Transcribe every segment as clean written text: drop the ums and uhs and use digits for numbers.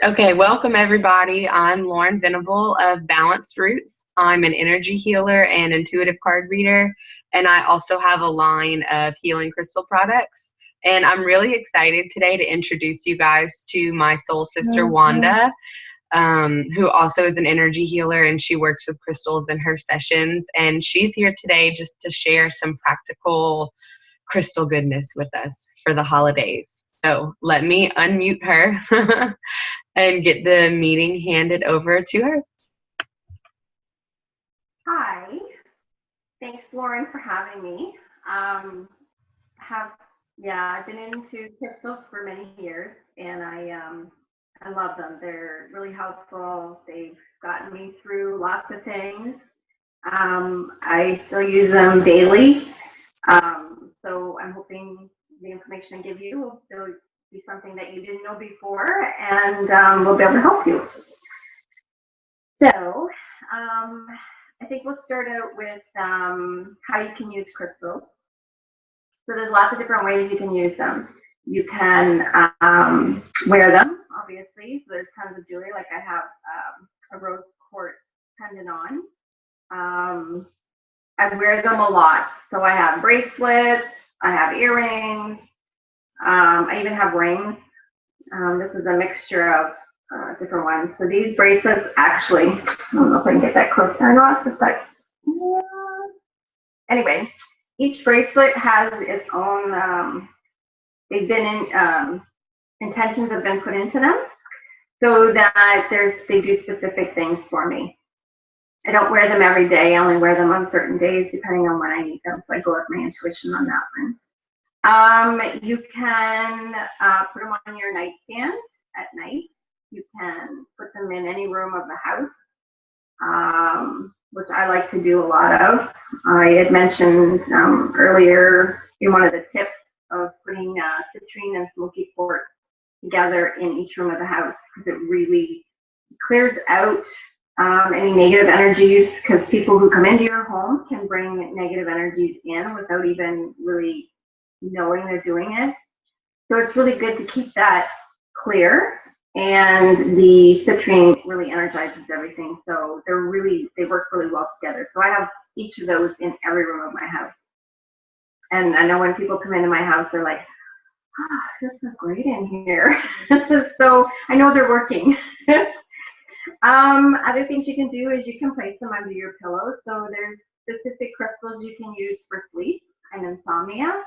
Okay, welcome everybody. I'm Lauren Venable of Balanced Roots. I'm an energy healer and intuitive card reader, and I also have a line of healing crystal products. And I'm really excited today to introduce you guys to my soul sister, Wanda, who also is an energy healer, and she works with crystals in her sessions. And she's here today just to share some practical crystal goodness with us for the holidays. So let me unmute her and get the meeting handed over to her. Hi, thanks Lauren for having me. I've been into crystals for many years, and I love them. They're really helpful. They've gotten me through lots of things. I still use them daily. So I'm hoping the information I give you will still be something that you didn't know before, and we'll be able to help you. So I think we'll start out with how you can use crystals. So there's lots of different ways you can use them. You can wear them, obviously. So there's tons of jewelry. Like I have a rose quartz pendant on. I wear them a lot. So I have bracelets, I have earrings, I even have rings. This is a mixture of different ones. So these bracelets actually, I don't know if I can get that close or not. Anyway, each bracelet has its own, they've been in, intentions have been put into them so that they do specific things for me. I don't wear them every day. I only wear them on certain days depending on when I need them. So I go with my intuition on that one. You can put them on your nightstand at night. You can put them in any room of the house, which I like to do a lot of. I had mentioned earlier in one of the tips of putting citrine and smoky quartz together in each room of the house, because it really clears out any negative energies, because people who come into your home can bring negative energies in without even really knowing they're doing it. So it's really good to keep that clear, and the citrine really energizes everything. So they work really well together. So I have each of those in every room of my house. And I know when people come into my house, they're like, oh, this is great in here. So I know they're working. Other things you can do is you can place them under your pillow. So there's specific crystals you can use for sleep and insomnia.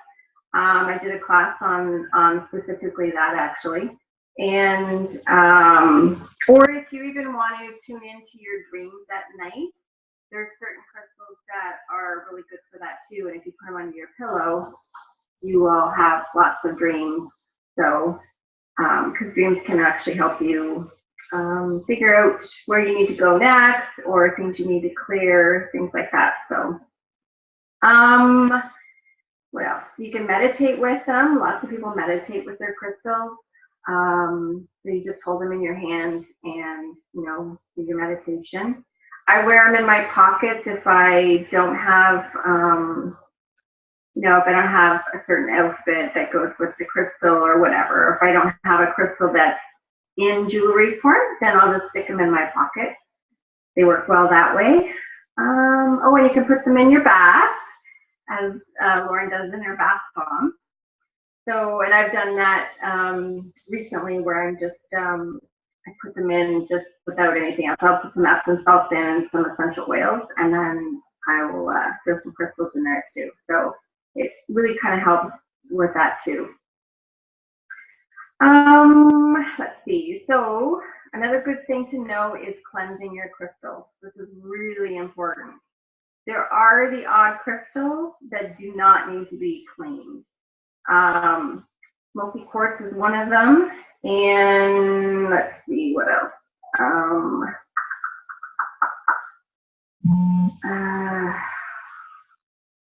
I did a class on specifically that, actually. And or if you even want to tune into your dreams at night, there's certain crystals that are really good for that too. And if you put them under your pillow, you will have lots of dreams. So because dreams can actually help you figure out where you need to go next, or things you need to clear, things like that. So what else? You can meditate with them. Lots of people meditate with their crystals. So you just hold them in your hand and, do your meditation. I wear them in my pockets if I don't have, if I don't have a certain outfit that goes with the crystal or whatever. Or if I don't have a crystal that's in jewelry form, then I'll just stick them in my pocket. They work well that way. And you can put them in your bath, as Lauren does in her bath bomb. So, and I've done that recently, where I'm just, I put them in just without anything else. I'll put some Epsom salts in and some essential oils, and then I will throw some crystals in there too. So it really kind of helps with that too. Let's see. So another good thing to know is cleansing your crystals. This is really important. There are the odd crystals that do not need to be cleaned. Smoky quartz is one of them. And let's see what else.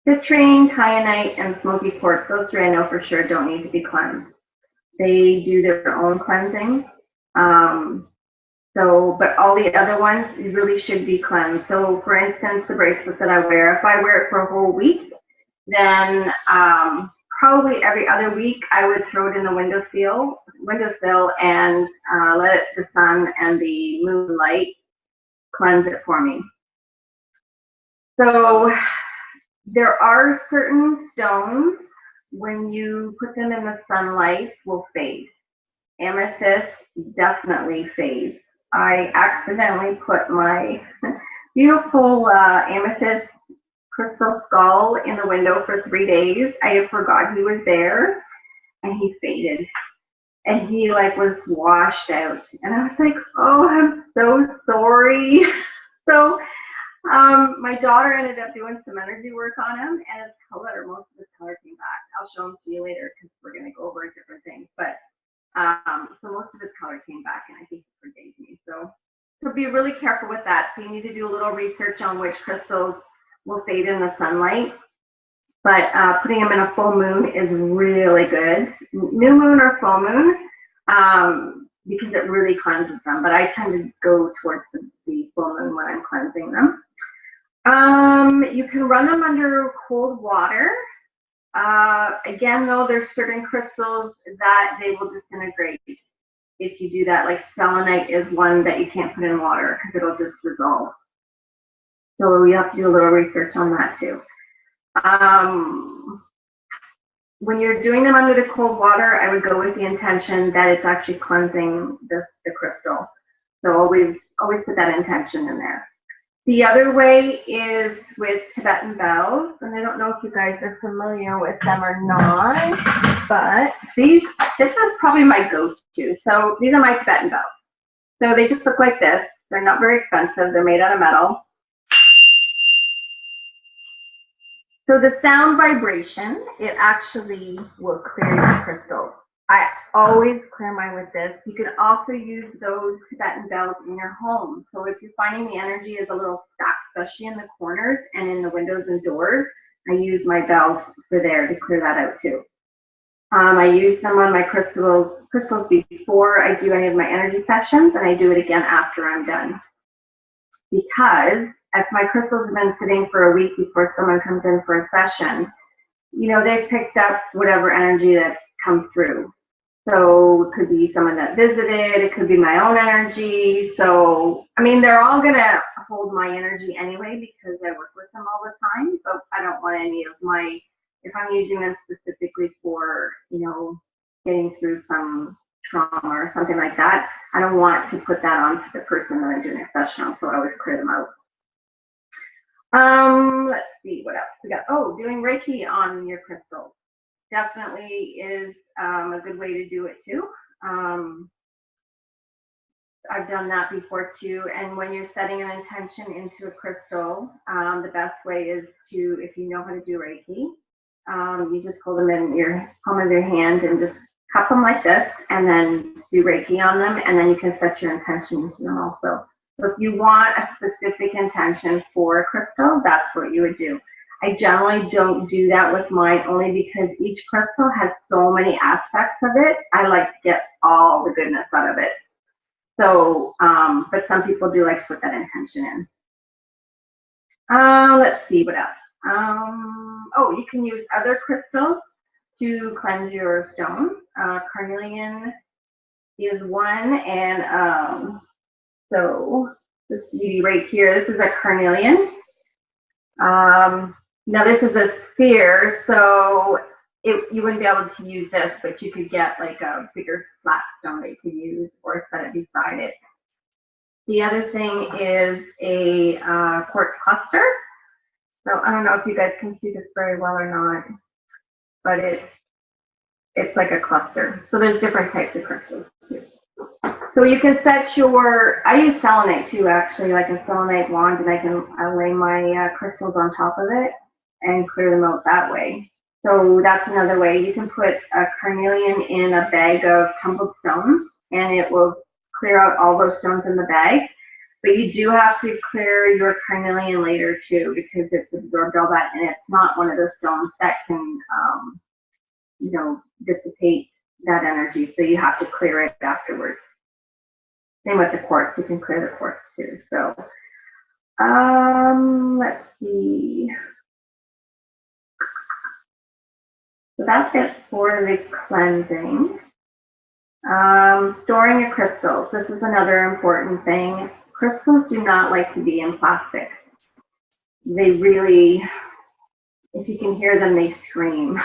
Citrine, kyanite, and smoky quartz. Those three I know for sure don't need to be cleansed. They do their own cleansing. But all the other ones really should be cleansed. So for instance, the bracelets that I wear, if I wear it for a whole week, then probably every other week, I would throw it in the windowsill and let the sun and the moonlight cleanse it for me. So there are certain stones, when you put them in the sunlight, will fade. Amethyst definitely fades. I accidentally put my beautiful amethyst crystal skull in the window for 3 days. I forgot he was there, and he faded. And he like was washed out. And I was like, oh, I'm so sorry. So my daughter ended up doing some energy work on him, and his color, most of his color came back. I'll show him to you later because we're going to go over different things. But so most of his color came back, and I think he forgave me. So be really careful with that. So you need to do a little research on which crystals will fade in the sunlight. But putting them in a full moon is really good. New moon or full moon, because it really cleanses them. But I tend to go towards the full moon when I'm cleansing them. You can run them under cold water. Again, though, there's certain crystals that they will disintegrate if you do that. Like selenite is one that you can't put in water because it'll just dissolve. So you have to do a little research on that too. When you're doing them under the cold water, I would go with the intention that it's actually cleansing the crystal. So always put that intention in there. The other way is with Tibetan bells, and I don't know if you guys are familiar with them or not, but this is probably my go-to. So these are my Tibetan bells. So they just look like this. They're not very expensive. They're made out of metal. So the sound vibration, it actually will clear your crystals. I always clear mine with this. You can also use those Tibetan bells in your home. So if you're finding the energy is a little stuck, especially in the corners and in the windows and doors, I use my bells for there to clear that out too. I use them on my crystals before I do any of my energy sessions, and I do it again after I'm done. Because if my crystals have been sitting for a week before someone comes in for a session, you know, they've picked up whatever energy that's come through. So it could be someone that visited, it could be my own energy. So, I mean, they're all gonna hold my energy anyway because I work with them all the time. So I don't want any of my, if I'm using them specifically for, you know, getting through some trauma or something like that, I don't want to put that onto the person that I'm doing a session on, so I always clear them out. Let's see what else we got. Oh, doing Reiki on your crystals definitely is a good way to do it too. I've done that before too. And when you're setting an intention into a crystal, the best way is to, if you know how to do Reiki, you just hold them in your palm of your hand and just cup them like this, and then do Reiki on them, and then you can set your intention into them also. So if you want a specific intention for a crystal, that's what you would do. I generally don't do that with mine, only because each crystal has so many aspects of it. I like to get all the goodness out of it. So, but some people do like to put that intention in. Let's see what else. Oh, you can use other crystals to cleanse your stones. Carnelian is one, and so this beauty right here, this is a carnelian. Now this is a sphere, so you wouldn't be able to use this, but you could get like a bigger flat stone that you could use or set it beside it. The other thing is a quartz cluster. So I don't know if you guys can see this very well or not, but it's like a cluster. So there's different types of crystals too. So you can set your, I use selenite too, actually, like a selenite wand, and I lay my crystals on top of it and clear them out that way. So that's another way. You can put a carnelian in a bag of tumbled stones, and it will clear out all those stones in the bag. But you do have to clear your carnelian later too, because it's absorbed all that, and it's not one of those stones that can, you know, dissipate that energy. So you have to clear it afterwards. Same with the quartz, you can clear the quartz too. So, let's see. So that's it for the cleansing. Storing your crystals. This is another important thing. Crystals do not like to be in plastic. They really, if you can hear them, they scream.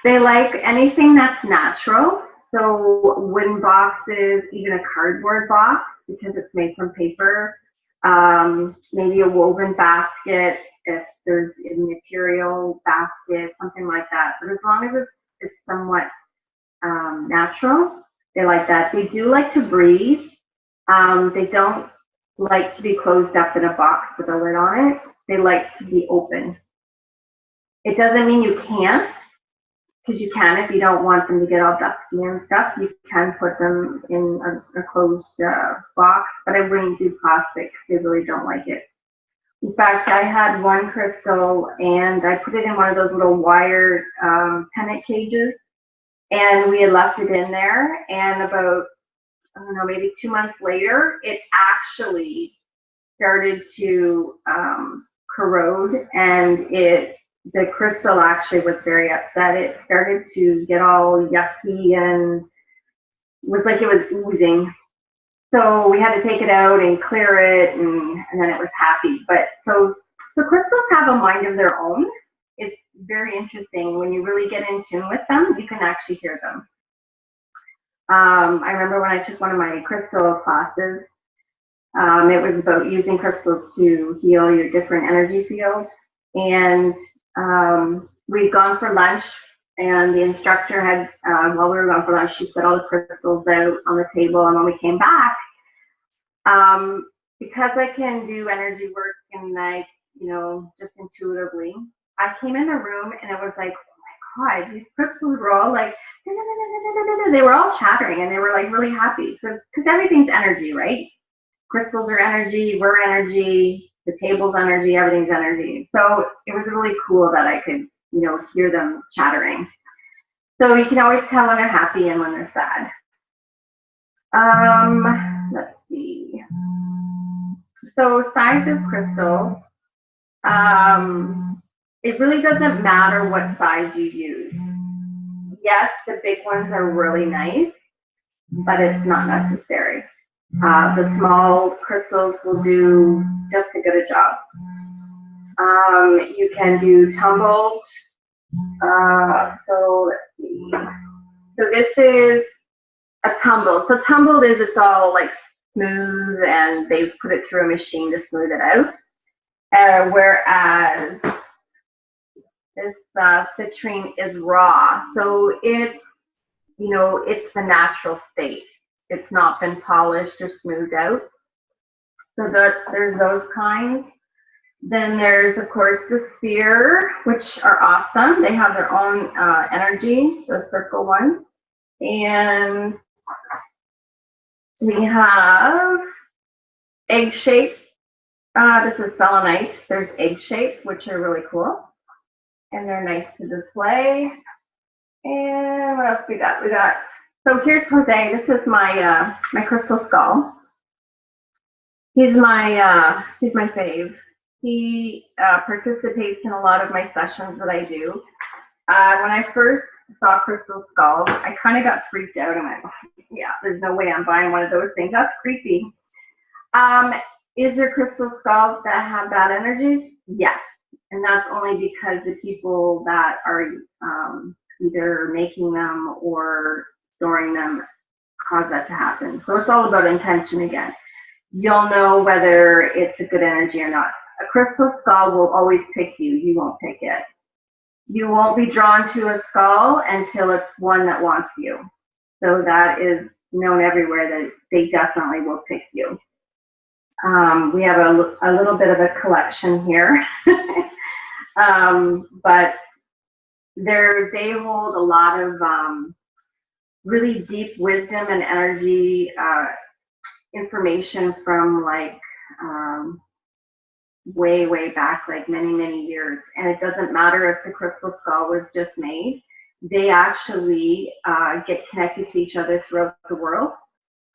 They like anything that's natural. So wooden boxes, even a cardboard box, because it's made from paper. Maybe a woven basket, if there's a material basket, something like that. But as long as it's somewhat natural, they like that. They do like to breathe. They don't like to be closed up in a box with a lid on it. They like to be open. It doesn't mean you can't, because you can if you don't want them to get all dusty and stuff. You can put them in a closed box, but I wouldn't do plastic. They really don't like it. In fact, I had one crystal and I put it in one of those little wire pennant cages, and we had left it in there, and about, I don't know, maybe 2 months later, it actually started to corrode, and the crystal actually was very upset. It started to get all yucky and was like it was oozing. So we had to take it out and clear it, and then it was happy. But so crystals have a mind of their own. It's very interesting. When you really get in tune with them, you can actually hear them. I remember when I took one of my crystal classes, it was about using crystals to heal your different energy fields. And we'd gone for lunch, and the instructor had, while we were going for lunch, she put all the crystals out on the table. And when we came back, because I can do energy work and just intuitively, I came in the room and it was like, oh my God, these crystals were all like, they were all chattering, and they were like really happy. So, because everything's energy, right? Crystals are energy, we're energy, the table's energy, everything's energy. So it was really cool that I could, hear them chattering. So you can always tell when they're happy and when they're sad. Let's see. So size of crystal, it really doesn't matter what size you use. Yes, the big ones are really nice, but it's not necessary. The small crystals will do just as good a job. You can do tumbled. So let's see. So this is a tumbled. So tumbled is, it's all like smooth, and they put it through a machine to smooth it out. Whereas this citrine is raw. So it's, it's the natural state. It's not been polished or smoothed out. So there's those kinds. Then there's, of course, the sphere, which are awesome. They have their own energy, the circle ones. And we have egg shaped. This is selenite. There's egg shaped, which are really cool. And they're nice to display. And what else we got? So here's Jose. This is my my crystal skull. He's my fave. He participates in a lot of my sessions that I do. When I first saw crystal skulls, I kind of got freaked out and went, yeah, there's no way I'm buying one of those things. That's creepy. Is there crystal skulls that have bad energy? Yes. And that's only because the people that are either making them or storing them cause that to happen. So it's all about intention again. You'll know whether it's a good energy or not. A crystal skull will always pick you. You won't pick it. You won't be drawn to a skull until it's one that wants you. So that is known everywhere that they definitely will pick you. We have a little bit of a collection here. But they hold a lot of really deep wisdom and energy information from like way back, like many years. And it doesn't matter if the crystal skull was just made. They actually get connected to each other throughout the world.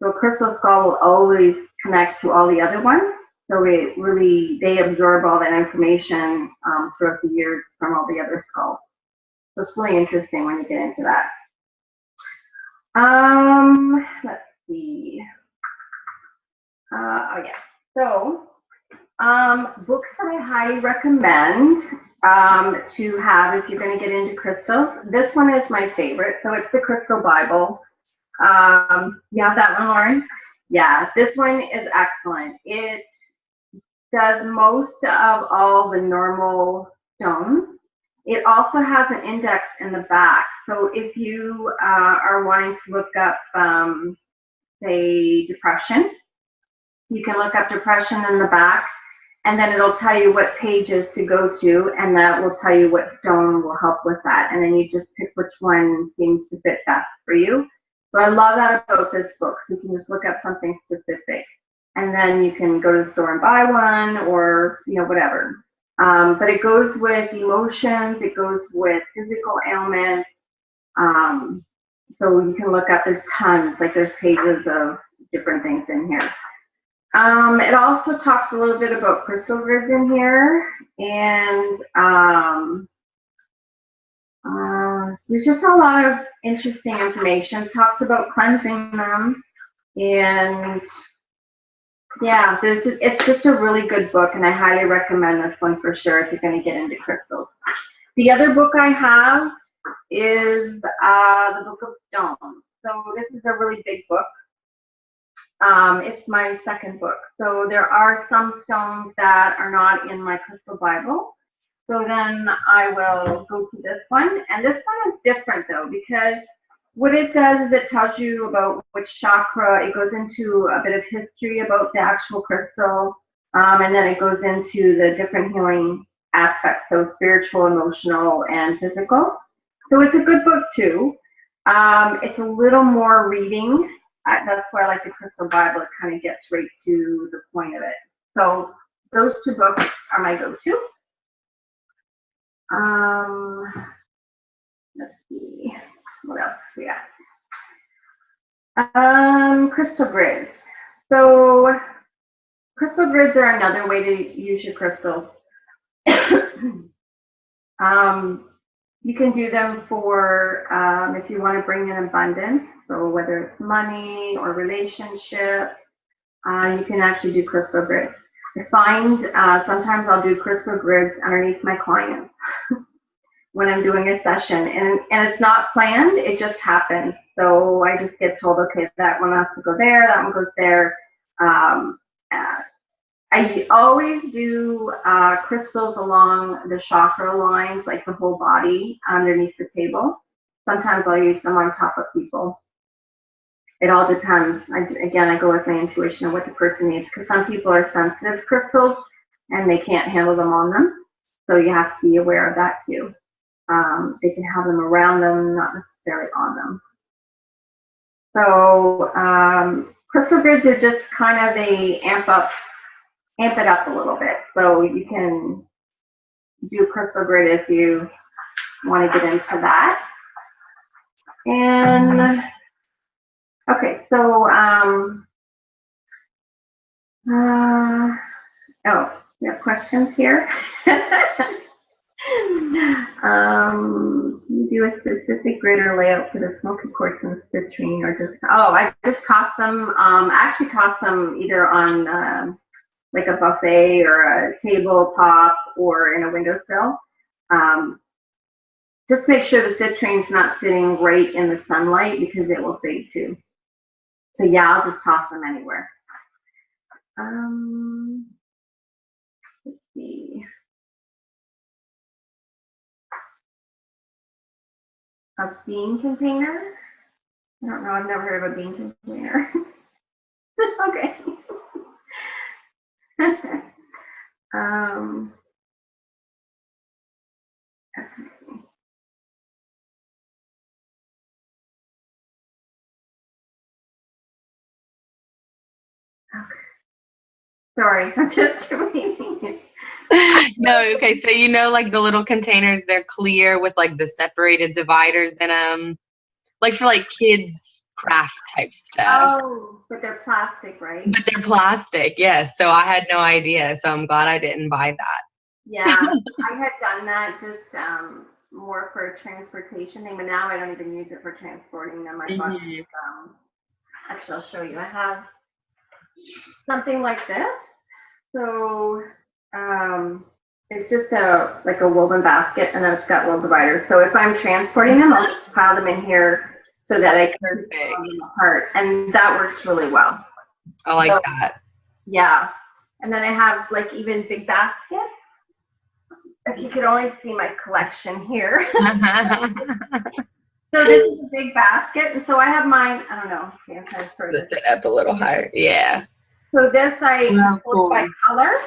So a crystal skull will always connect to all the other ones. So they absorb all that information throughout the years from all the other skulls. So it's really interesting when you get into that. Let's see. Oh yeah. So, books that I highly recommend to have if you're going to get into crystals. This one is my favorite. So it's the Crystal Bible. You have that one, Lauren? Yeah, this one is excellent. It does most of all the normal stones. It also has an index in the back. So if you are wanting to look up, say, depression, you can look up depression in the back, and then it'll tell you what pages to go to, and that will tell you what stone will help with that. And then you just pick which one seems to fit best for you. So I love that about this book. So you can just look up something specific, and then you can go to the store and buy one, or whatever. But it goes with emotions. It goes with physical ailments. So you can look up. There's tons. Like there's pages of different things in here. It also talks a little bit about crystal grids in here, and there's just a lot of interesting information. It talks about cleansing them, and yeah, it's just a really good book, and I highly recommend this one for sure if you're going to get into crystals. The other book I have is the Book of Stones. So this is a really big book. It's my second book. So there are some stones that are not in my Crystal Bible. So then I will go to this one. And this one is different though, because what it does is it tells you about which chakra. It goes into a bit of history about the actual crystal. And then it goes into the different healing aspects. So spiritual, emotional, and physical. So it's a good book too. It's a little more reading. That's why I like the Crystal Bible. It kind of gets right to the point of it. So those two books are my go-to. Let's see, what else we got? Crystal grids. So crystal grids are another way to use your crystals. You can do them for if you want to bring in abundance. So whether it's money or relationship, you can actually do crystal grids. I find sometimes I'll do crystal grids underneath my clients when I'm doing a session, and it's not planned, it just happens. So I just get told, okay, that one has to go there, that one goes there. I always do crystals along the chakra lines, like the whole body underneath the table. Sometimes I'll use them on top of people. It all depends. Again, I go with my intuition of what the person needs, because some people are sensitive to crystals and they can't handle them on them. So you have to be aware of that too. They can have them around them, not necessarily on them. So crystal grids are just kind of they amp it up a little bit. So you can do crystal grid if you want to get into that. And okay, so oh, you have questions here? You do a specific grid or layout for the smoky quartz and citrine, or just I just toss them. I actually toss them either on like a buffet or a tabletop or in a windowsill. Just make sure the citrine's not sitting right in the sunlight, because it will fade too. So yeah, I'll just toss them anywhere. Let's see. A bean container? I don't know, I've never heard of a bean container. Okay. Okay. Sorry, I'm just reading. No, okay. So like the little containers, they're clear with like the separated dividers in them, like for like kids craft type stuff. Oh, but they're plastic, right? But they're plastic, yes. So I had no idea. So I'm glad I didn't buy that. Yeah, I had done that just more for a transportation thing, but now I don't even use it for transporting them. I bought actually I'll show you. I have something like this. So it's just like a woven basket, and then it's got little dividers. So if I'm transporting them, I'll just pile them in here so that I can put them apart, and that works really well. I like that. Yeah, and then I have like even big baskets. If you could only see my collection here. So this is a big basket, and so I have mine. I don't know. Okay, I'm trying to sort this it up a little higher. Yeah. So this I sort by color.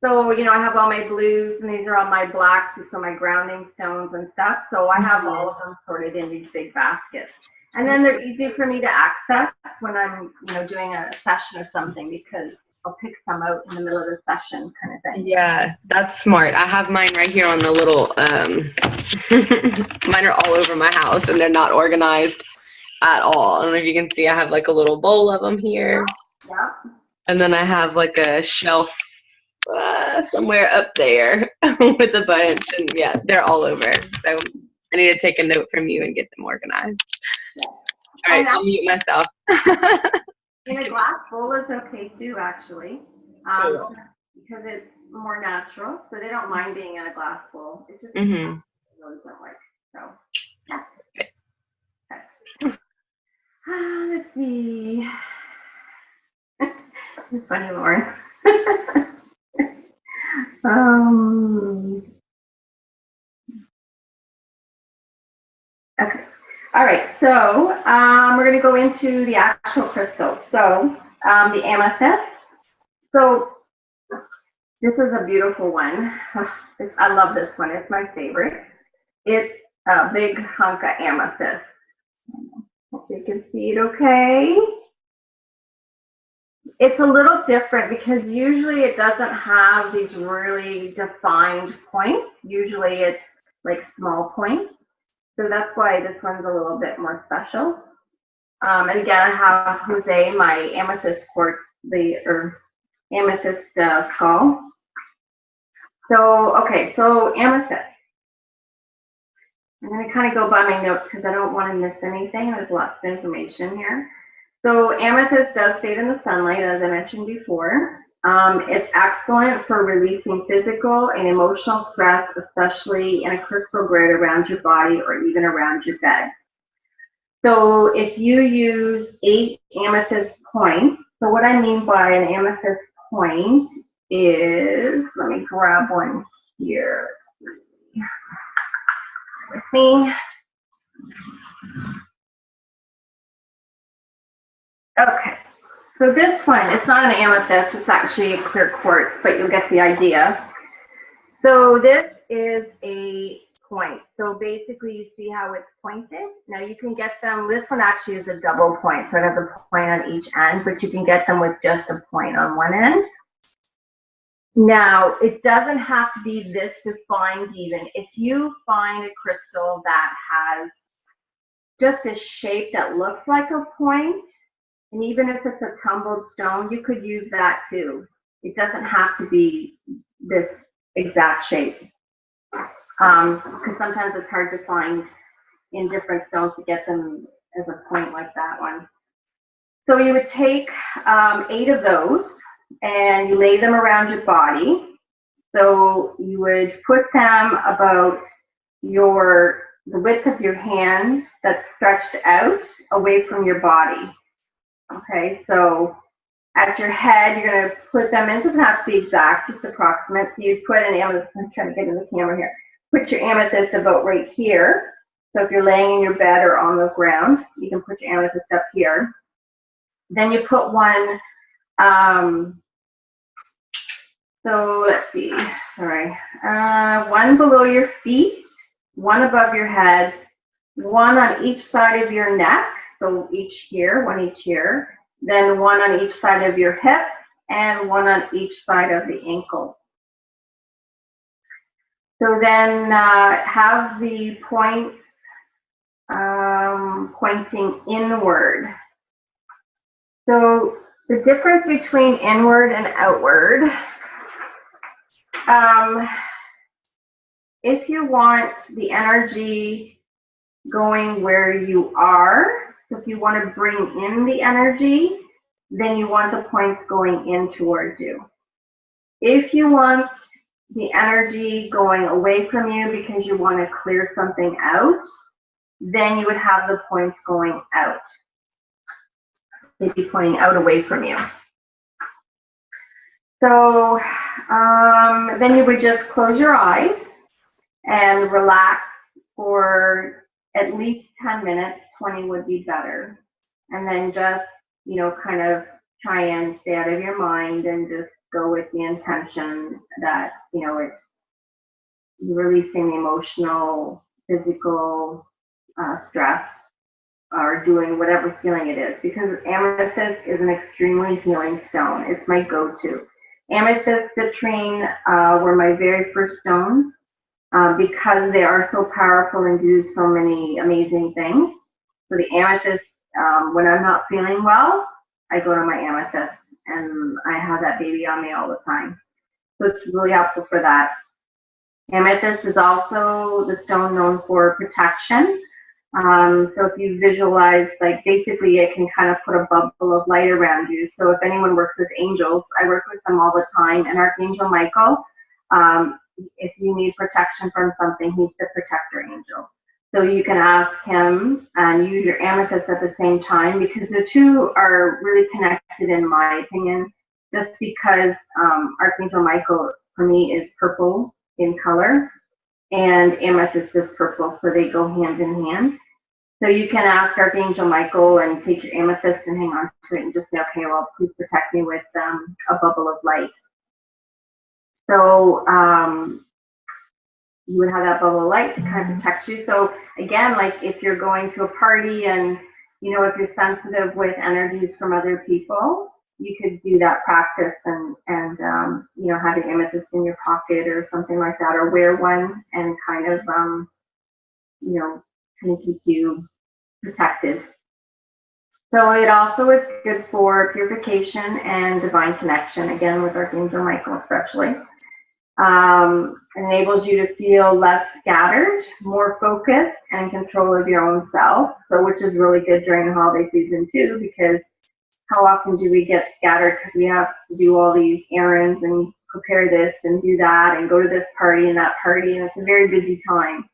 So, you know, I have all my blues, and these are all my blacks, and so my grounding stones and stuff. So I have all of them sorted in these big baskets. And then they're easy for me to access when I'm, you know, doing a session or something, because I'll pick some out in the middle of the session kind of thing. Yeah, that's smart. I have mine right here on the little, mine are all over my house, and they're not organized at all. I don't know if you can see, I have like a little bowl of them here. Yeah. And then I have like a shelf somewhere up there with a bunch, and yeah, they're all over. So I need to take a note from you and get them organized. Yeah. All right, I'll mute myself. In a glass bowl is okay too, actually, Cool. because it's more natural. So they don't mind being in a glass bowl. It's just they really don't like. So yeah. Okay. Let's see. It's funny, Lauren. Okay. All right. So we're going to go into the actual crystal. So the amethyst. So this is a beautiful one. I love this one. It's my favorite. It's a big hunk of amethyst. Hope you can see it okay. It's a little different because usually it doesn't have these really defined points. Usually it's like small points. So that's why this one's a little bit more special. And again, I have Jose, my amethyst quartz, amethyst call. So, okay, so amethyst. I'm going to kind of go by my notes because I don't want to miss anything. There's lots of information here. So amethyst does stay in the sunlight, as I mentioned before. It's excellent for releasing physical and emotional stress, especially in a crystal grid around your body or even around your bed. So if you use 8 amethyst points, so what I mean by an amethyst point is, let me grab one here. With me. Okay, so this one, it's not an amethyst, it's actually a clear quartz, but you'll get the idea. So this is a point. So basically you see how it's pointed. Now you can get them, this one actually is a double point, so it has a point on each end, but you can get them with just a point on one end. Now, it doesn't have to be this defined even. If you find a crystal that has just a shape that looks like a point, and even if it's a tumbled stone, you could use that too. It doesn't have to be this exact shape. Because sometimes it's hard to find in different stones to get them as a point like that one. So you would take 8 of those and you lay them around your body. So you would put them about the width of your hand that's stretched out away from your body. Okay, so at your head, you're going to put them in, doesn't have to be exact, just approximate. So you put an amethyst, I'm trying to get in the camera here. Put your amethyst about right here. So if you're laying in your bed or on the ground, you can put your amethyst up here. Then you put one, so let's see, sorry, one below your feet, one above your head, one on each side of your neck, so each here, one each here, then one on each side of your hip, and one on each side of the ankle. So then have the points pointing inward. So the difference between inward and outward if you want the energy going where you are, so if you want to bring in the energy, then you want the points going in towards you. If you want the energy going away from you because you want to clear something out, then you would have the points going out. They'd be pointing out away from you. So then you would just close your eyes and relax for at least 10 minutes. 20 would be better. And then just, you know, kind of try and stay out of your mind and just go with the intention that, you know, it's releasing the emotional, physical stress, or doing whatever feeling it is, because amethyst is an extremely healing stone. It's my go-to. Amethyst, citrine were my very first stones because they are so powerful and do so many amazing things. So the amethyst, when I'm not feeling well, I go to my amethyst and I have that baby on me all the time. So it's really helpful for that. Amethyst is also the stone known for protection. So if you visualize, like basically it can kind of put a bubble of light around you. So if anyone works with angels, I work with them all the time, and Archangel Michael, if you need protection from something, he's the protector angel. So you can ask him and use your amethyst at the same time, because the two are really connected in my opinion, just because Archangel Michael for me is purple in color and amethyst is purple, so they go hand in hand. So you can ask Archangel Michael and take your amethyst and hang on to it and just say, okay, well, please protect me with a bubble of light. So you would have that bubble of light to kind of protect you. So again, like if you're going to a party and, you know, if you're sensitive with energies from other people, you could do that practice and you know, have an amethyst in your pocket or something like that, or wear one and kind of, you know, kind of keep you protected. So it also is good for purification and divine connection, again with Archangel Michael especially. Enables you to feel less scattered, more focused, and in control of your own self. So which is really good during the holiday season too, because how often do we get scattered because we have to do all these errands and prepare this and do that and go to this party and that party, and it's a very busy time.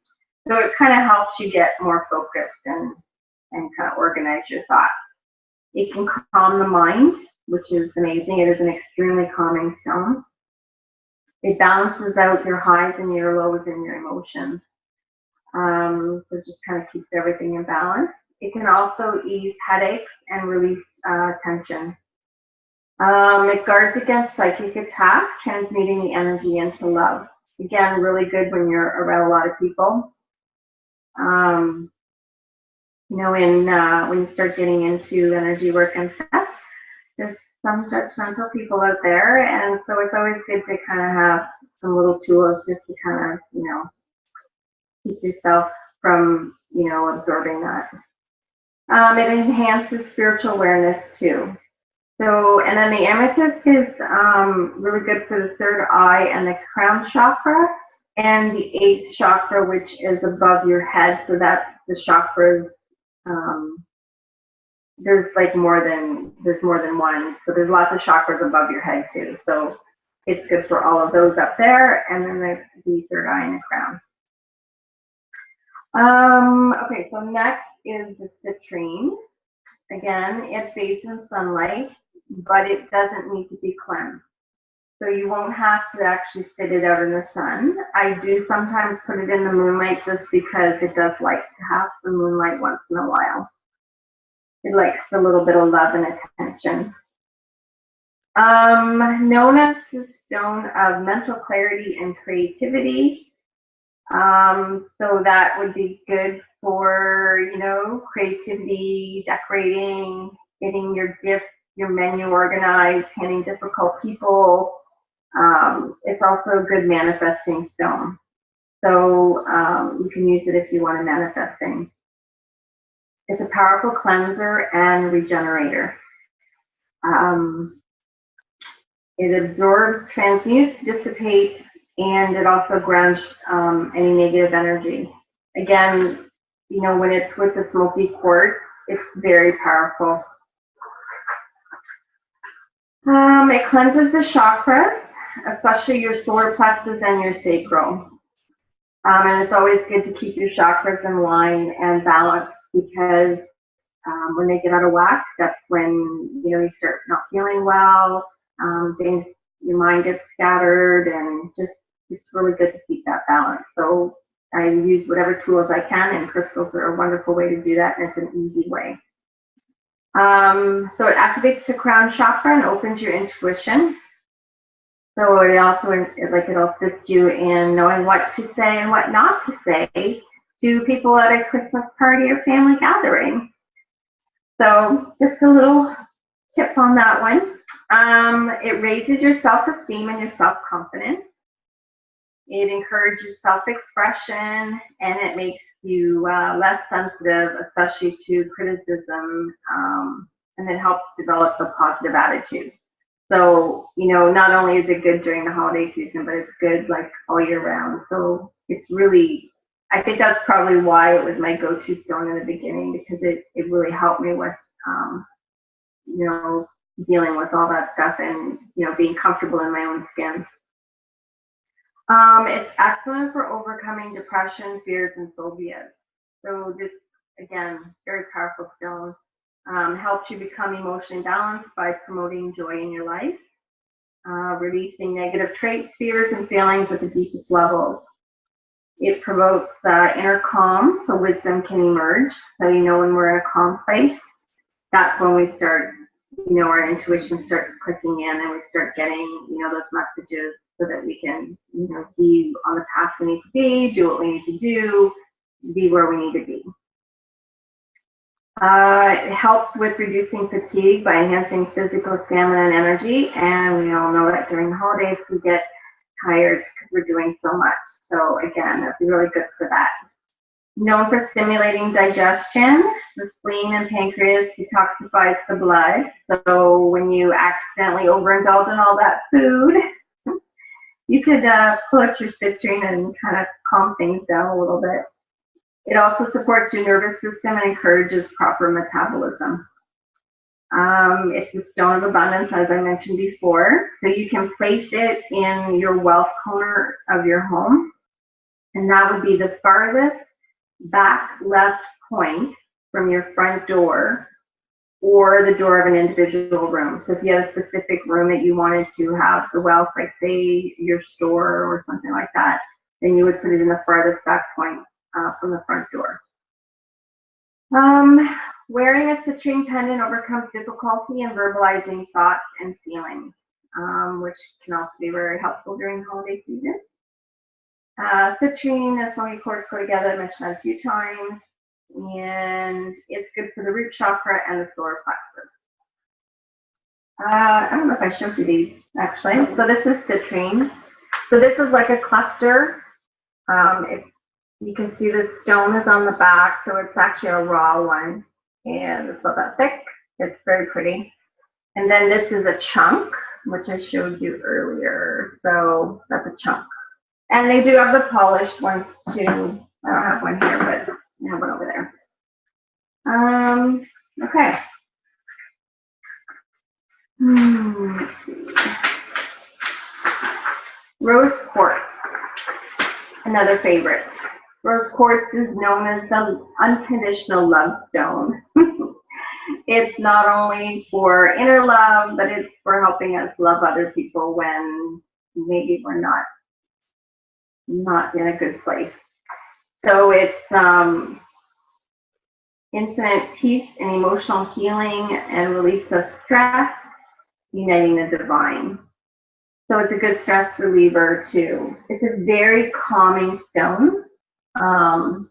So it kind of helps you get more focused and kind of organize your thoughts. It can calm the mind, which is amazing. It is an extremely calming stone. It balances out your highs and your lows and your emotions. So it just kind of keeps everything in balance. It can also ease headaches and release tension. It guards against psychic attacks, transmuting the energy into love. Again, really good when you're around a lot of people. You know, when you start getting into energy work and stuff, there's some judgmental people out there, and so it's always good to kind of have some little tools just to kind of, you know, keep yourself from, you know, absorbing that. It enhances spiritual awareness too. So, and then the amethyst is really good for the third eye and the crown chakra and the eighth chakra, which is above your head. So that's the chakras. There's more than one. So there's lots of chakras above your head too. So it's good for all of those up there, and then the third eye and the crown. Okay, so next is the citrine. Again, it bathes in sunlight, but it doesn't need to be cleansed. So you won't have to actually sit it out in the sun. I do sometimes put it in the moonlight just because it does like to have the moonlight once in a while. It likes a little bit of love and attention. Known as the stone of mental clarity and creativity. So that would be good for, you know, creativity, decorating, getting your gifts, your menu organized, handling difficult people. It's also a good manifesting stone. So you can use it if you want to manifest things. It's a powerful cleanser and regenerator. It absorbs, transmutes, dissipates and it also grounds any negative energy. Again, when it's with the smoky quartz, it's very powerful. It cleanses the chakras, especially your solar plexus and your sacral. And it's always good to keep your chakras in line and balanced, because when they get out of whack, that's when you start not feeling well. Your mind gets scattered, and it's really good to keep that balance. So I use whatever tools I can, and crystals are a wonderful way to do that, and it's an easy way. So it activates the crown chakra and opens your intuition. So it also, it'll assist you in knowing what to say and what not to say to people at a Christmas party or family gathering. So just a little tip on that one. It raises your self-esteem and your self-confidence. It encourages self-expression, and it makes you less sensitive, especially to criticism, and it helps develop a positive attitude. So, not only is it good during the holiday season, but it's good like all year round. So it's really, I think that's probably why it was my go-to stone in the beginning, because it really helped me with, dealing with all that stuff and, being comfortable in my own skin. It's excellent for overcoming depression, fears, and phobias. So this, again, very powerful stone. Helps you become emotionally balanced by promoting joy in your life, releasing negative traits, fears, and feelings at the deepest levels. It promotes inner calm, so wisdom can emerge. So when we're in a calm place, that's when we start, our intuition starts clicking in, and we start getting, those messages, so that we can, be on the path we need to be, do what we need to do, be where we need to be. It helps with reducing fatigue by enhancing physical stamina and energy, and we all know that during the holidays we get tired because we're doing so much. So again, that's really good for that. Known for stimulating digestion, the spleen and pancreas detoxifies the blood. So when you accidentally overindulge in all that food, you could pull out your citrine and kind of calm things down a little bit. It also supports your nervous system and encourages proper metabolism. It's a stone of abundance, as I mentioned before. So you can place it in your wealth corner of your home, and that would be the farthest back left point from your front door or the door of an individual room. So if you have a specific room that you wanted to have the wealth, like say your store or something like that, then you would put it in the farthest back point from the front door. Wearing a citrine pendant overcomes difficulty in verbalizing thoughts and feelings, which can also be very helpful during holiday season. Citrine and smoky quartz go together, I mentioned that a few times, and it's good for the root chakra and the solar plexus. I don't know if I showed you these, actually. So this is citrine. So this is like a cluster. You can see the stone is on the back, so it's actually a raw one, and it's not that thick. It's very pretty. And then this is a chunk, which I showed you earlier. So that's a chunk. And they do have the polished ones too. I don't have one here, but I have one over there. Okay. Let's see. Rose quartz, another favorite. Rose quartz is known as the unconditional love stone. It's not only for inner love, but it's for helping us love other people when maybe we're not in a good place. So it's infinite peace and emotional healing and release of stress, uniting the divine. So it's a good stress reliever too. It's a very calming stone. I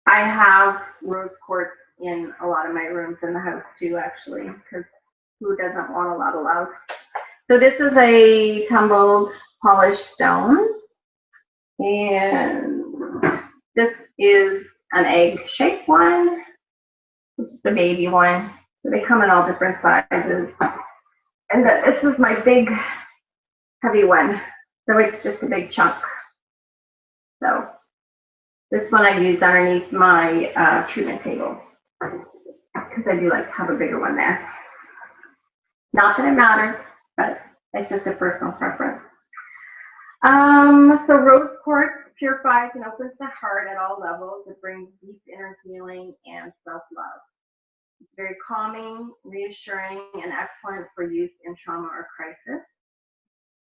have rose quartz in a lot of my rooms in the house too, actually, because who doesn't want a lot of love? So this is a tumbled polished stone, and this is an egg-shaped one. This is the baby one. So they come in all different sizes. And this is my big, heavy one. So it's just a big chunk. So this one I use underneath my treatment table because I do like to have a bigger one there. Not that it matters, but it's just a personal preference. So rose quartz purifies and opens the heart at all levels. It brings deep inner healing and self-love. It's very calming, reassuring, and excellent for use in trauma or crisis.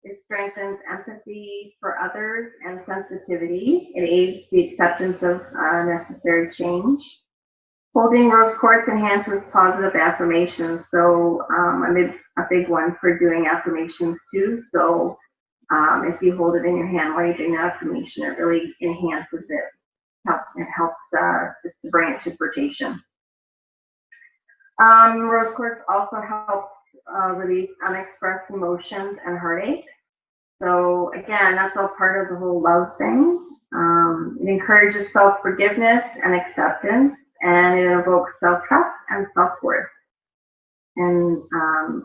It strengthens empathy for others and sensitivity. It aids the acceptance of necessary change. Holding rose quartz enhances positive affirmations. So I'm a big one for doing affirmations too. So if you hold it in your hand while you're doing the affirmation, it really enhances it. It helps just to bring it to fruition. Rose quartz also helps release unexpressed emotions and heartache. So again, that's all part of the whole love thing. It encourages self-forgiveness and acceptance, and it evokes self-trust and self-worth. And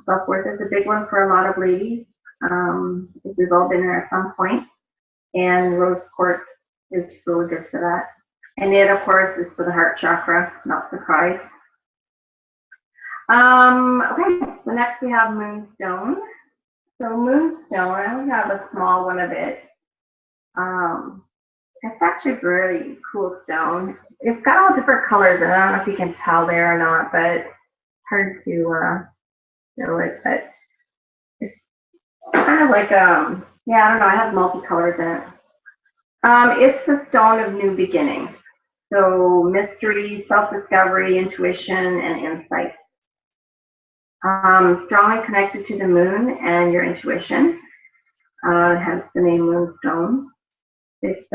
self-worth is a big one for a lot of ladies. We've all been there at some point, and rose quartz is really good for that. And it, of course, is for the heart chakra, not surprise. Okay, so next we have moonstone. So moonstone, I only have a small one of it. It's actually a really cool stone. It's got all different colors, and I don't know if you can tell there or not, but it's hard to show it. But it's kind of like yeah, I don't know. I have multicolors in it. It's the stone of new beginnings. So mystery, self-discovery, intuition, and insight. Strongly connected to the moon and your intuition, hence the name moonstone. It's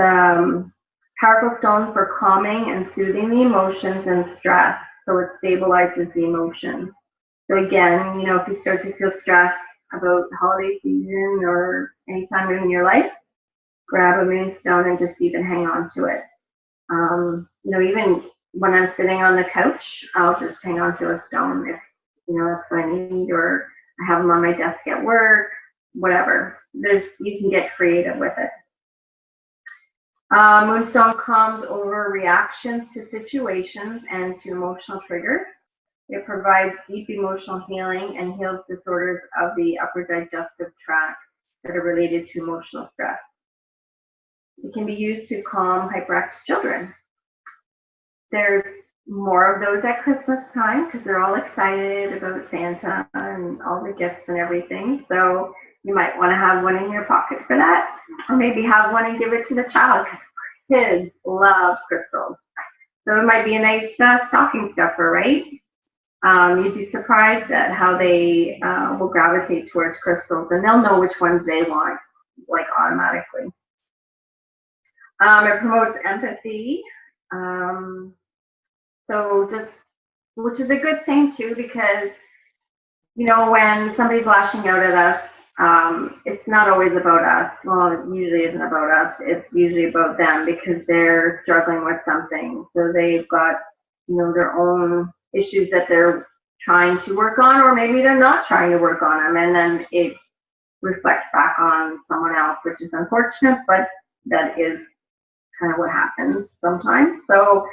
powerful stone for calming and soothing the emotions and stress, so it stabilizes the emotions. So again, you know, if you start to feel stressed about the holiday season or any time in your life, grab a moonstone and just even hang on to it. You know, even when I'm sitting on the couch, I'll just hang on to a stone if, you know, that's what I need, or I have them on my desk at work, whatever. You can get creative with it. Moonstone calms over reactions to situations and to emotional triggers. It provides deep emotional healing and heals disorders of the upper digestive tract that are related to emotional stress. It can be used to calm hyperactive children. There's more of those at Christmas time because they're all excited about Santa and all the gifts and everything. So you might want to have one in your pocket for that, or maybe have one and give it to the child because kids love crystals. So it might be a nice stocking stuffer, right? You'd be surprised at how they will gravitate towards crystals, and they'll know which ones they want, like automatically. It promotes empathy. So just, which is a good thing too, because, you know, when somebody's lashing out at us, it's not always about us. Well, it usually isn't about us. It's usually about them because they're struggling with something. So they've got, you know, their own issues that they're trying to work on, or maybe they're not trying to work on them, and then it reflects back on someone else, which is unfortunate, but that is kind of what happens sometimes. So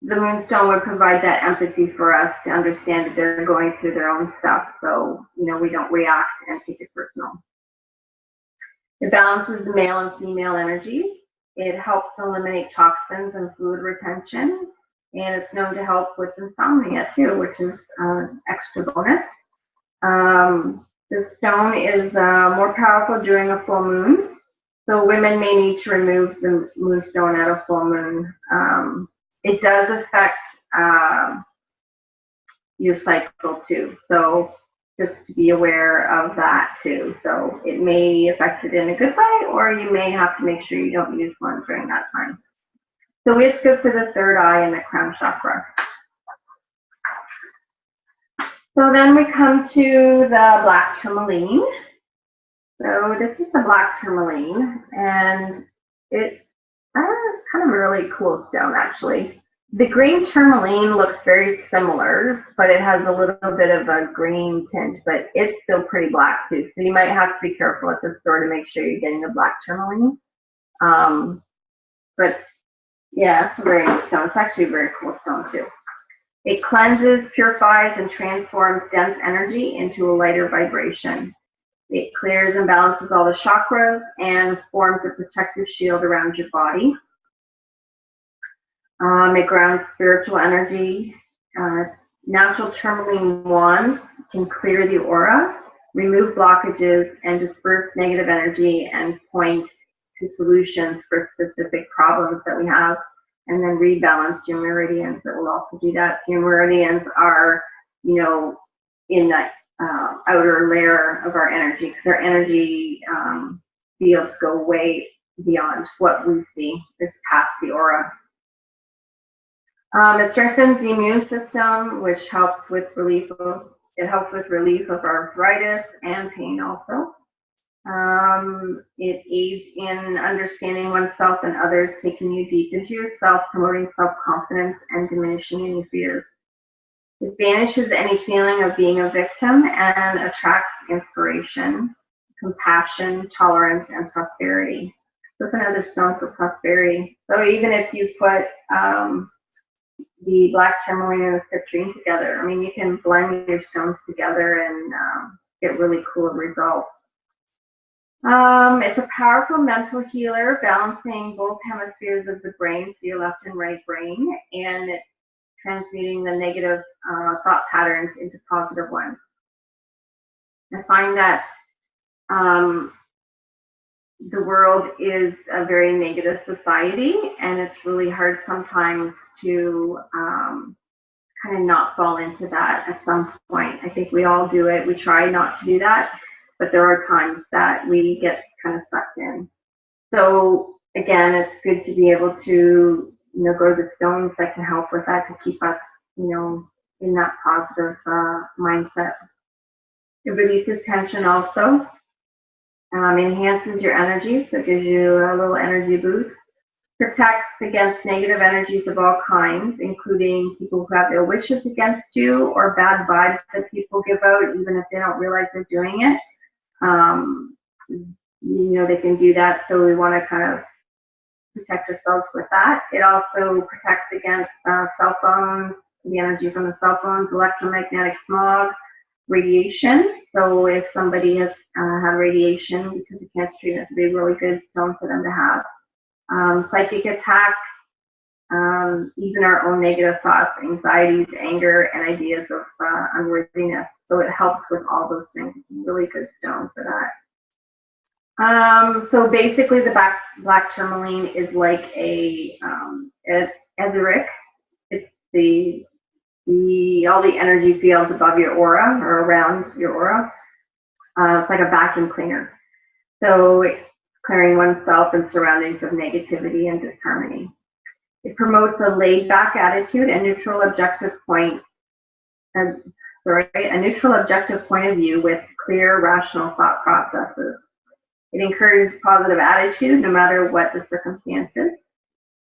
the moonstone would provide that empathy for us to understand that they're going through their own stuff. So, you know, we don't react and take it personal. It balances the male and female energies. It helps eliminate toxins and fluid retention. And it's known to help with insomnia too, which is extra bonus. The stone is more powerful during a full moon. So women may need to remove the moonstone at a full moon. It does affect your cycle too. So just to be aware of that too. So it may affect it in a good way, or you may have to make sure you don't use one during that time. So it's good for the third eye and the crown chakra. So then we come to the black tourmaline. So this is the black tourmaline, and it's kind of a really cool stone actually. The green tourmaline looks very similar, but it has a little bit of a green tint, but it's still pretty black too. So you might have to be careful at the store to make sure you're getting the black tourmaline. But yeah, it's a very nice stone. It's actually a very cool stone too. It cleanses, purifies, and transforms dense energy into a lighter vibration. It clears and balances all the chakras and forms a protective shield around your body. It grounds spiritual energy. Natural tourmaline wand can clear the aura, remove blockages, and disperse negative energy and point to solutions for specific problems that we have. And then rebalance your meridians. It will also do that. Your meridians are, you know, in that outer layer of our energy, because our energy fields go way beyond what we see. It's past the aura. It strengthens the immune system, which helps with relief of arthritis and pain also. It aids in understanding oneself and others, taking you deep into yourself, promoting self-confidence and diminishing any fears. It banishes any feeling of being a victim and attracts inspiration, compassion, tolerance, and prosperity. So it's another stone for prosperity. So even if you put the black tourmaline and the citrine together, I mean, you can blend your stones together and get really cool results. It's a powerful mental healer, balancing both hemispheres of the brain, so your left and right brain, and it's transmuting the negative thought patterns into positive ones. I find that the world is a very negative society, and it's really hard sometimes to kind of not fall into that at some point. I think we all do it. We try not to do that, but there are times that we get kind of sucked in. So again, it's good to be able to, you know, go to the stones that can help with that, to keep us, you know, in that positive mindset. It releases tension also. Enhances your energy, so it gives you a little energy boost. Protects against negative energies of all kinds, including people who have ill wishes against you or bad vibes that people give out, even if they don't realize they're doing it. You know, they can do that, so we want to kind of protect ourselves with that. It also protects against cell phones, the energy from the cell phones, electromagnetic smog, radiation. So if somebody has had radiation because of cancer treatment, it's a really good stone for them to have. Psychic attacks, even our own negative thoughts, anxieties, anger, and ideas of unworthiness. So it helps with all those things. It's a really good stone for that. So basically, the black tourmaline is like a etheric. It's all the energy fields above your aura or around your aura. It's like a vacuum cleaner. So it's clearing oneself and surroundings of negativity and disharmony. It promotes a laid-back attitude and neutral objective point. A neutral objective point of view with clear, rational thought processes. It encourages positive attitude no matter what the circumstances.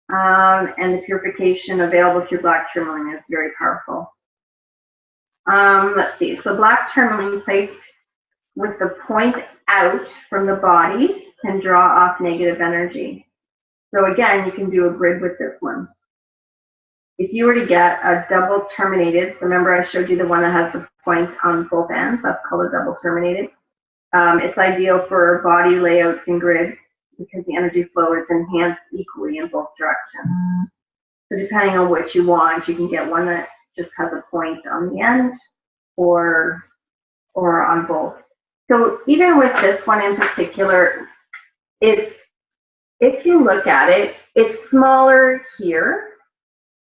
And the purification available through black tourmaline is very powerful. Let's see. So black tourmaline placed with the point out from the body can draw off negative energy. So again, you can do a grid with this one. If you were to get a double terminated, so remember I showed you the one that has the point on both ends, that's called a double terminated. It's ideal for body layouts and grids because the energy flow is enhanced equally in both directions. So depending on what you want, you can get one that just has a point on the end or on both. So even with this one in particular, if you look at it, it's smaller here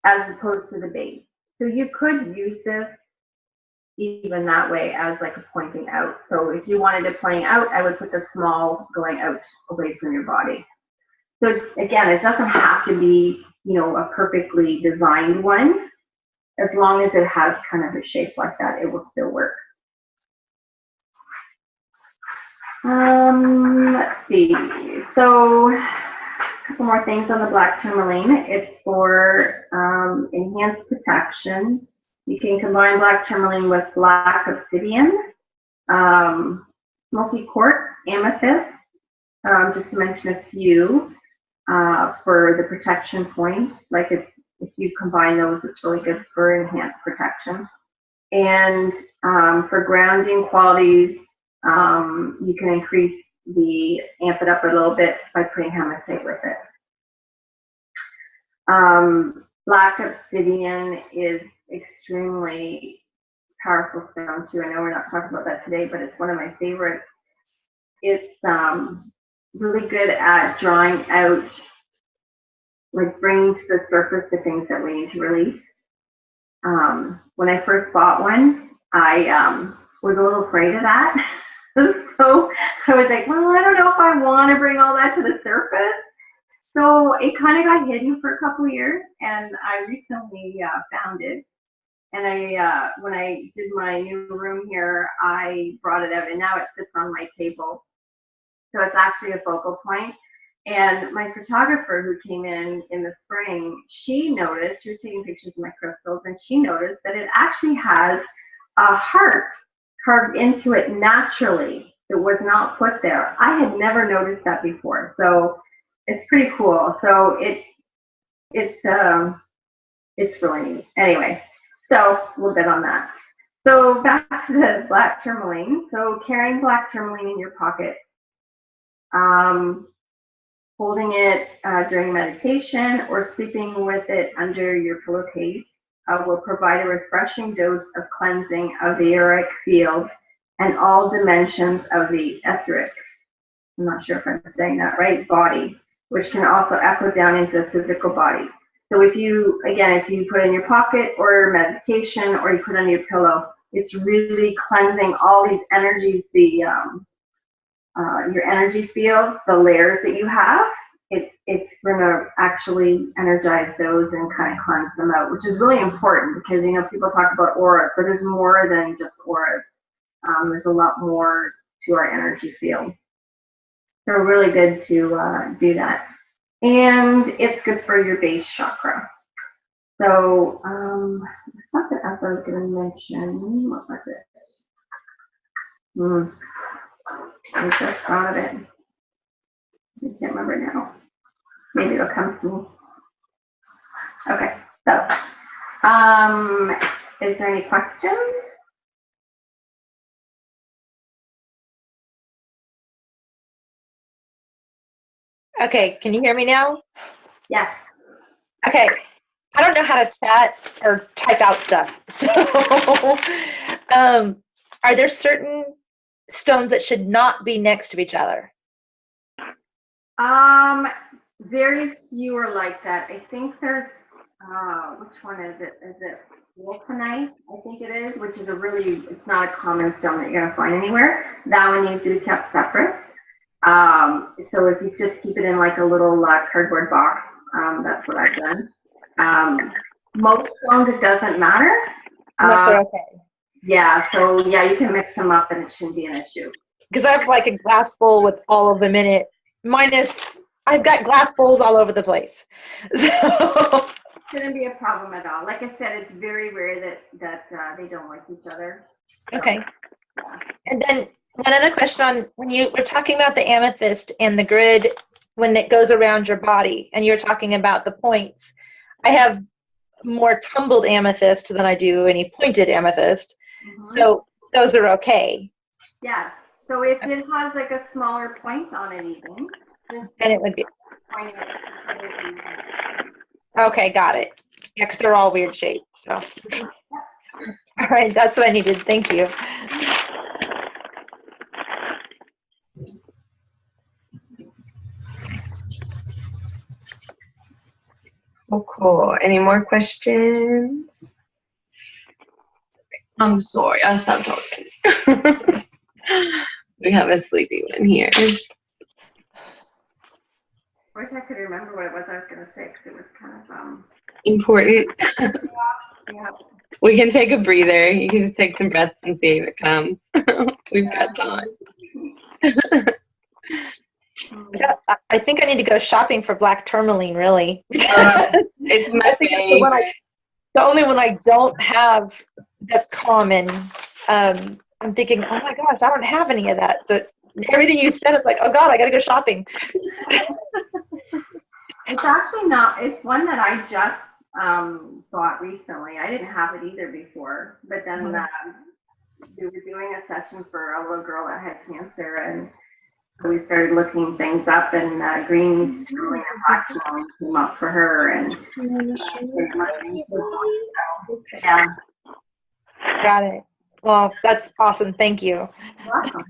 as opposed to the base. So you could use this even that way as like a pointing out. So if you wanted to point out, I would put the small going out away from your body. So again, it doesn't have to be, you know, a perfectly designed one. As long as it has kind of a shape like that, it will still work. Let's see. So couple more things on the black tourmaline. It's for enhanced protection. You can combine black tourmaline with black obsidian, smoky quartz, amethyst, just to mention a few for the protection point. Like if you combine those, it's really good for enhanced protection. And for grounding qualities, you can amp it up a little bit by putting hematite with it. Black obsidian is extremely powerful stone too. I know we're not talking about that today, but it's one of my favorites. It's really good at drawing out, like bringing to the surface the things that we need to release. When I first bought one, I was a little afraid of that. So I was like, well, I don't know if I want to bring all that to the surface. So it kind of got hidden for a couple of years, and I recently found it. And when I did my new room here, I brought it out, and now it sits on my table. So it's actually a focal point. And my photographer who came in the spring, she noticed, she was taking pictures of my crystals, and she noticed that it actually has a heart carved into it naturally. It was not put there. I had never noticed that before. So it's pretty cool. So it's really neat. Anyway, so a little bit on that. So back to the black tourmaline. So carrying black tourmaline in your pocket, holding it during meditation or sleeping with it under your pillowcase will provide a refreshing dose of cleansing of the auric field and all dimensions of the etheric, I'm not sure if I'm saying that right, body, which can also echo down into the physical body. So if you put it in your pocket or meditation or you put it on your pillow, it's really cleansing all these energies, your energy field, the layers that you have. It's going to actually energize those and kind of cleanse them out, which is really important because, people talk about auras, but there's more than just auras. There's a lot more to our energy field. So really good to do that. And it's good for your base chakra. So something else I was going to mention. What was it? I just thought of it. I can't remember now. Maybe it'll come to me. Okay, so is there any questions? Okay, can you hear me now? Yes. Okay, I don't know how to chat or type out stuff. So, are there certain stones that should not be next to each other? Very few are like that. I think there's, which one is it? Is it wolfenite? I think it is, which is it's not a common stone that you're going to find anywhere. That one needs to be kept separate. So if you just keep it in like a little cardboard box, that's what I've done. Most stones, it doesn't matter. Unless they're okay. Yeah, so yeah, you can mix them up and it shouldn't be an issue. Because I have like a glass bowl with all of them in it, minus I've got glass bowls all over the place. So shouldn't be a problem at all. Like I said, it's very rare that they don't like each other. So, okay. Yeah. And then one other question on when you were talking about the amethyst and the grid when it goes around your body, and you're talking about the points. I have more tumbled amethyst than I do any pointed amethyst. Mm-hmm. So those are okay. Yeah. So if it has like a smaller point on it even, then it would be. Okay, got it. Yeah, because they're all weird shapes. So. All right, that's what I needed. Thank you. Oh, cool. Any more questions? I'm sorry, I'll stop talking. We have a sleepy one here. I wish I could remember what it was I was going to say because it was kind of important. Yeah. We can take a breather. You can just take some breaths and see if it comes. We've got time. I think I need to go shopping for black tourmaline, really. It's my I think it's the only one I don't have that's common. I'm thinking, oh my gosh, I don't have any of that. So everything you said is like, oh God, I got to go shopping. It's actually not, it's one that I just bought recently. I didn't have it either before, but then we were doing a session for a little girl that had cancer, and so we started looking things up, and green tourmaline and black tourmaline came up for her, and yeah. Got it. Well, that's awesome. Thank you. You're welcome.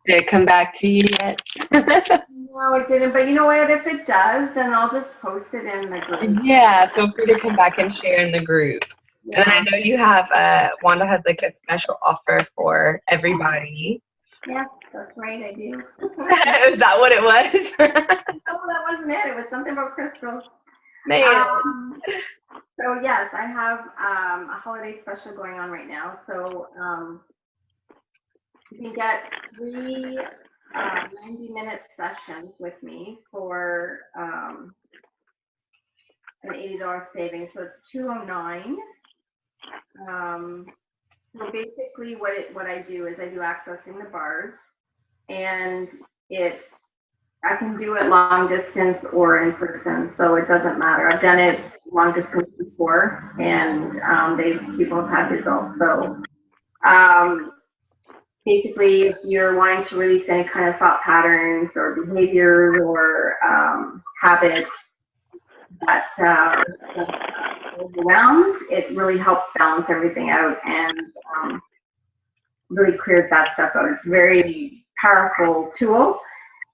Did it come back to you yet? No, it didn't. But you know what? If it does, then I'll just post it in the group. Yeah, feel free to come back and share in the group. Yeah. And I know you have, Wanda has like a special offer for everybody. Yes, that's right, I do. Is that what it was? No, that wasn't it. It was something about crystals. Man. So yes, I have a holiday special going on right now. So you can get 3 90-minute sessions with me for an $80 savings. So it's $209. So basically what I do is I do accessing the bars, and I can do it long distance or in person, so it doesn't matter. I've done it long distance before, and people have had results. So basically, if you're wanting to release any kind of thought patterns or behaviors or habits that overwhelmed, it really helps balance everything out and really clears that stuff out. It's a very powerful tool,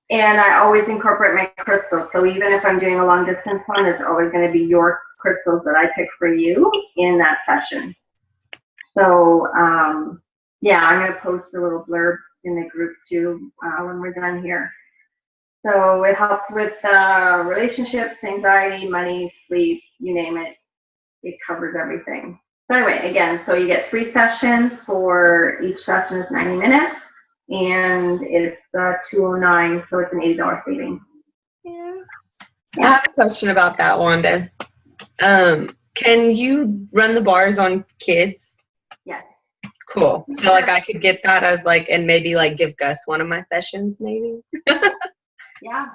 and I always incorporate my crystals. So even if I'm doing a long distance one, there's always going to be your crystals that I pick for you in that session. So yeah, I'm going to post a little blurb in the group too when we're done here. So it helps with relationships, anxiety, money, sleep, you name it. It covers everything. So anyway, again, so you get 3 sessions. For each session is 90 minutes, and it's $209, so it's an $80 savings. Yeah. I have a question about that, Wanda. Can you run the bars on kids? Yes. Cool. So like I could get that as like, and maybe like give Gus one of my sessions maybe? Yeah,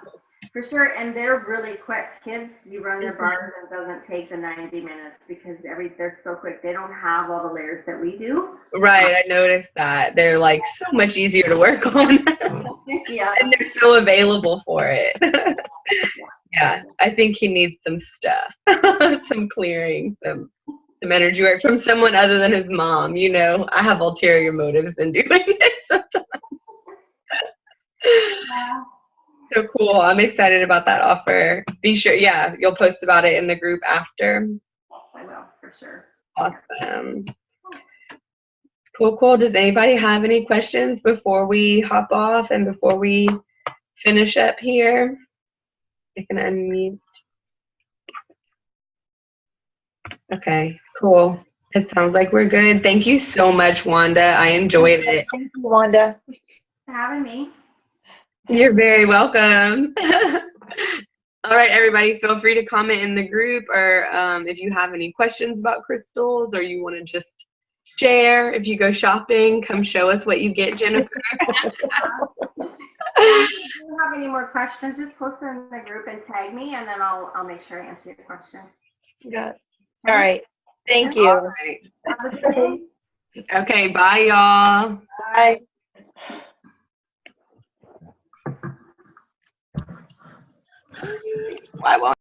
for sure. And they're really quick. Kids, you run their bars and it doesn't take the 90 minutes because they're so quick. They don't have all the layers that we do. Right, I noticed that. They're like so much easier to work on. Yeah. And they're so available for it. Yeah, I think he needs some stuff, some clearing, some energy work from someone other than his mom. You know, I have ulterior motives in doing it sometimes. Yeah. So cool. I'm excited about that offer. Be sure, yeah, you'll post about it in the group after. I will, for sure. Awesome. Cool, cool. Does anybody have any questions before we hop off and before we finish up here? I can unmute. Okay, cool. It sounds like we're good. Thank you so much, Wanda. I enjoyed it. Thank you, Wanda. Thanks for having me. You're very welcome. All right, everybody, feel free to comment in the group, or if you have any questions about crystals or you want to just share. If you go shopping, come show us what you get, Jennifer. If you have any more questions, just post them in the group and tag me, and then I'll make sure I answer your question. Good. All right. Thank you. All right. Have a good day. Okay, bye, y'all. Bye. Why won't